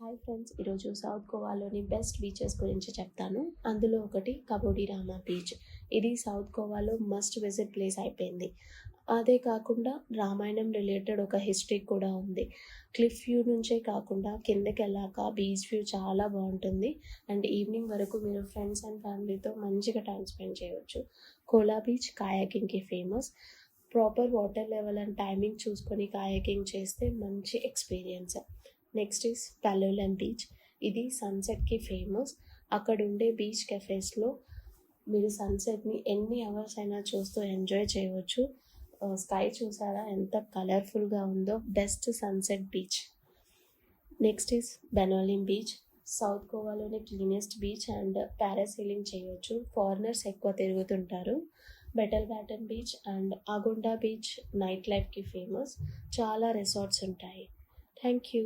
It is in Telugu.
హాయ్ ఫ్రెండ్స్, ఈరోజు సౌత్ గోవాలోని బెస్ట్ బీచెస్ గురించి చెప్తాను. అందులో ఒకటి కబోడి రామా బీచ్. ఇది సౌత్ గోవాలో మస్ట్ విజిట్ ప్లేస్ అయిపోయింది. అదే కాకుండా రామాయణం రిలేటెడ్ ఒక హిస్టరీ కూడా ఉంది. క్లిఫ్ వ్యూ నుంచే కాకుండా కిందకి వెళ్ళాక బీచ్ వ్యూ చాలా బాగుంటుంది. అండ్ ఈవినింగ్ వరకు మీరు ఫ్రెండ్స్ అండ్ ఫ్యామిలీతో మంచిగా టైం స్పెండ్ చేయవచ్చు. కోలా బీచ్ కాయాకింగ్కి ఫేమస్. Proper water level and timing చూసుకొని కాయాకింగ్ చేస్తే మంచి experience. Next is Palolem beach. ఇది సన్సెట్కి ఫేమస్. అక్కడ ఉండే బీచ్ కెఫేస్లో మీరు సన్సెట్ని ఎన్ని అవర్స్ అయినా చూస్తూ ఎంజాయ్ చేయవచ్చు. స్కై చూసారా ఎంత కలర్ఫుల్గా ఉందో. Best sunset beach. Next is Benaulim beach. South గోవాలోనే క్లీనెస్ట్ బీచ్ అండ్ పారాసైలింగ్ చేయవచ్చు. ఫారినర్స్ ఎక్కువ తిరుగుతుంటారు. Betalbatim beach and Agonda beach night లైఫ్కి ఫేమస్. చాలా రిసార్ట్స్ ఉంటాయి. Thank you.